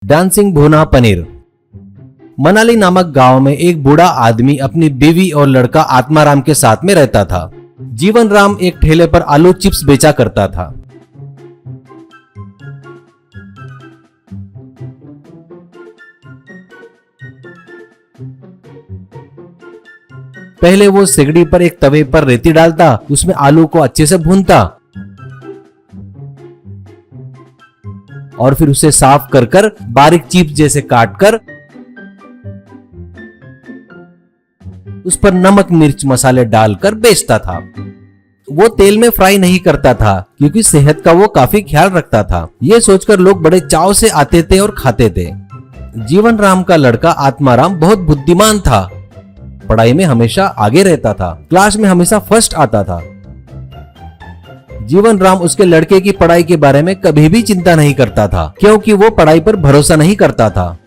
Dancing भुना पनीर। मनाली नामक गांव में एक बूढ़ा आदमी अपनी बीवी और लड़का आत्माराम के साथ में रहता था। जीवन राम एक ठेले पर आलू चिप्स बेचा करता था। पहले वो सिगड़ी पर एक तवे पर रेती डालता, उसमें आलू को अच्छे से भूनता और फिर उसे साफ कर बारीक चिप्स जैसे काटकर उस पर नमक मिर्च मसाले डालकर बेचता था। वो तेल में फ्राई नहीं करता था क्योंकि सेहत का वो काफी ख्याल रखता था। ये सोचकर लोग बड़े चाव से आते थे और खाते थे। जीवन राम का लड़का आत्माराम बहुत बुद्धिमान था। पढ़ाई में हमेशा आगे रहता था, क्लास में हमेशा फर्स्ट आता था। जीवन राम उसके लड़के की पढ़ाई के बारे में कभी भी चिंता नहीं करता था क्योंकि वो पढ़ाई पर भरोसा नहीं करता था।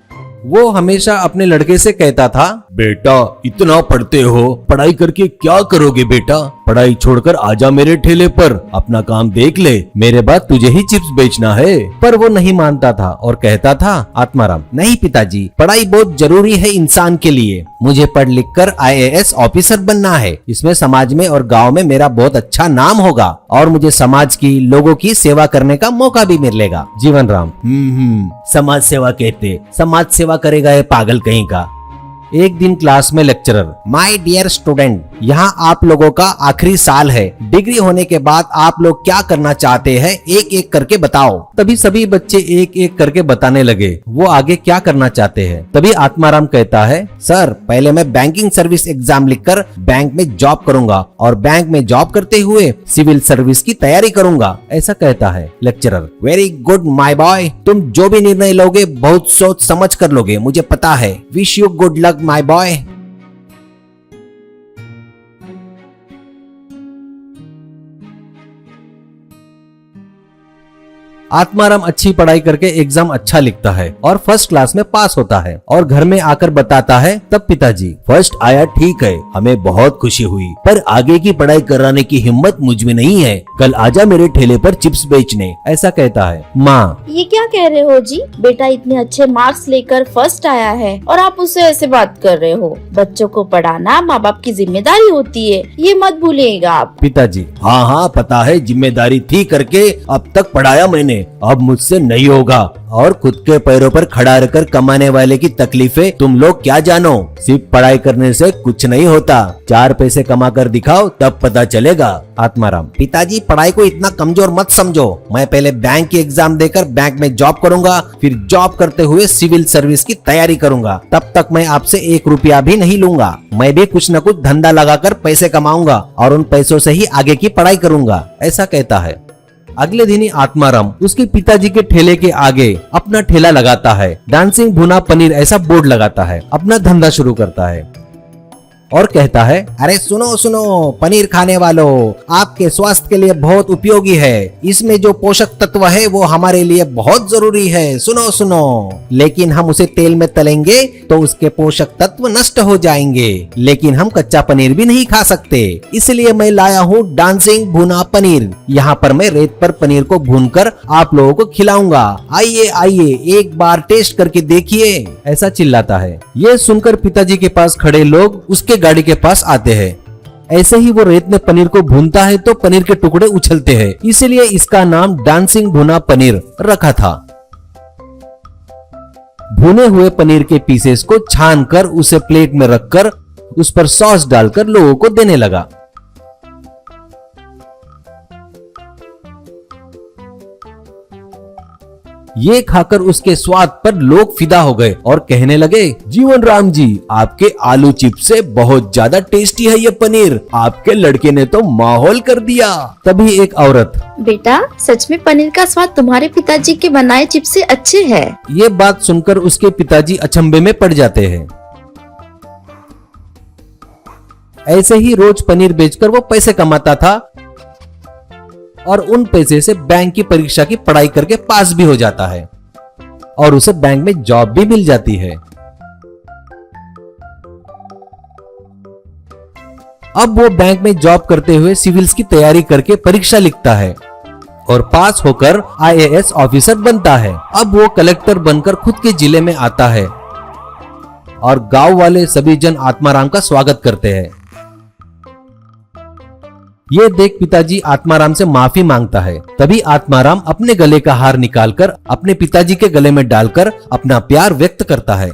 वो हमेशा अपने लड़के से कहता था, बेटा इतना पढ़ते हो, पढ़ाई करके क्या करोगे बेटा? पढ़ाई छोड़कर आजा मेरे ठेले पर, अपना काम देख ले, मेरे बाद तुझे ही चिप्स बेचना है। पर वो नहीं मानता था और कहता था, आत्माराम, नहीं पिताजी, पढ़ाई बहुत जरूरी है इंसान के लिए। मुझे पढ़ लिख कर IAS ऑफिसर बनना है। इसमें समाज में और गाँव में मेरा बहुत अच्छा नाम होगा और मुझे समाज की, लोगों की सेवा करने का मौका भी मिलेगा। जीवन राम, समाज सेवा कहते, समाज सेवा करेगा ये पागल कहीं का। एक दिन क्लास में लेक्चरर, माय डियर स्टूडेंट, यहाँ आप लोगों का आखिरी साल है। डिग्री होने के बाद आप लोग क्या करना चाहते हैं, एक एक करके बताओ। तभी सभी बच्चे एक एक करके बताने लगे वो आगे क्या करना चाहते हैं। तभी आत्माराम कहता है, सर पहले मैं बैंकिंग सर्विस एग्जाम लिखकर बैंक में जॉब करूंगा और बैंक में जॉब करते हुए सिविल सर्विस की तैयारी करूंगा। ऐसा कहता है lecturer. Very good my boy, तुम जो भी निर्णय लोगे बहुत सोच समझ कर लोगे, मुझे पता है। Wish you good luck my boy. Atmaram अच्छी पढ़ाई करके एग्जाम अच्छा लिखता है और फर्स्ट क्लास में पास होता है और घर में आकर बताता है। तब पिताजी, फर्स्ट आया ठीक है, हमें बहुत खुशी हुई, पर आगे की पढ़ाई कराने की हिम्मत मुझ में नहीं है। कल आजा मेरे ठेले पर चिप्स बेचने। ऐसा कहता है। माँ, ये क्या कह रहे हो जी? बेटा इतने अच्छे मार्क्स लेकर फर्स्ट आया है और आप उससे ऐसे बात कर रहे हो। बच्चों को पढ़ाना माँ बाप की जिम्मेदारी होती है, ये मत भूलिएगा आप। पिताजी, हाँ पता है, जिम्मेदारी थी करके अब तक पढ़ाया मैंने, अब मुझसे नहीं होगा। और खुद के पैरों पर खड़ा रहकर कमाने वाले की तकलीफें तुम लोग क्या जानो। सिर्फ पढ़ाई करने से कुछ नहीं होता, 4 पैसे कमा कर दिखाओ तब पता चलेगा। आत्माराम, पिताजी पढ़ाई को इतना कमजोर मत समझो। मैं पहले बैंक की एग्जाम देकर बैंक में जॉब करूंगा, फिर जॉब करते हुए सिविल सर्विस की तैयारी करूंगा। तब तक मैं आपसे 1 रुपया भी नहीं लूंगा। मैं भी कुछ न कुछ धंधा लगाकर पैसे कमाऊंगा और उन पैसों से ही आगे की पढ़ाई करूंगा। ऐसा कहता है। अगले दिन ही आत्माराम उसके पिताजी के ठेले के आगे अपना ठेला लगाता है। डांसिंग भुना पनीर ऐसा बोर्ड लगाता है, अपना धंधा शुरू करता है और कहता है, अरे सुनो सुनो पनीर खाने वालों, आपके स्वास्थ्य के लिए बहुत उपयोगी है। इसमें जो पोषक तत्व है वो हमारे लिए बहुत जरूरी है। सुनो सुनो, लेकिन हम उसे तेल में तलेंगे तो उसके पोषक तत्व नष्ट हो जाएंगे। लेकिन हम कच्चा पनीर भी नहीं खा सकते, इसलिए मैं लाया हूँ डांसिंग भुना पनीर। यहाँ पर मैं रेत पर पनीर को भूनकर आप लोगों को खिलाऊंगा। आइए आइए, एक बार टेस्ट करके देखिए। ऐसा चिल्लाता है। ये सुनकर पिताजी के पास खड़े लोग उसके गाड़ी के पास आते हैं। ऐसे ही वो रेत में पनीर को भूनता है तो पनीर के टुकड़े उछलते हैं, इसलिए इसका नाम डांसिंग भुना पनीर रखा था। भुने हुए पनीर के पीसेस को छानकर उसे प्लेट में रखकर उस पर सॉस डालकर लोगों को देने लगा। ये खाकर उसके स्वाद पर लोग फिदा हो गए और कहने लगे, जीवन राम जी, आपके आलू चिप्स से बहुत ज्यादा टेस्टी है ये पनीर। आपके लड़के ने तो माहौल कर दिया। तभी एक औरत, बेटा सच में पनीर का स्वाद तुम्हारे पिताजी के बनाए चिप्स से अच्छे है। ये बात सुनकर उसके पिताजी अचंभे में पड़ जाते हैं। ऐसे ही रोज पनीर बेचकर वो पैसे कमाता था और उन पैसे से बैंक की परीक्षा की पढ़ाई करके पास भी हो जाता है और उसे बैंक में जॉब भी मिल जाती है। अब वो बैंक में जॉब करते हुए सिविल्स की तैयारी करके परीक्षा लिखता है और पास होकर IAS ऑफिसर बनता है। अब वो कलेक्टर बनकर खुद के जिले में आता है और गांव वाले सभी जन आत्माराम का स्वागत करते हैं। ये देख पिताजी आत्माराम से माफी मांगता है। तभी आत्माराम अपने गले का हार निकालकर अपने पिताजी के गले में डालकर अपना प्यार व्यक्त करता है।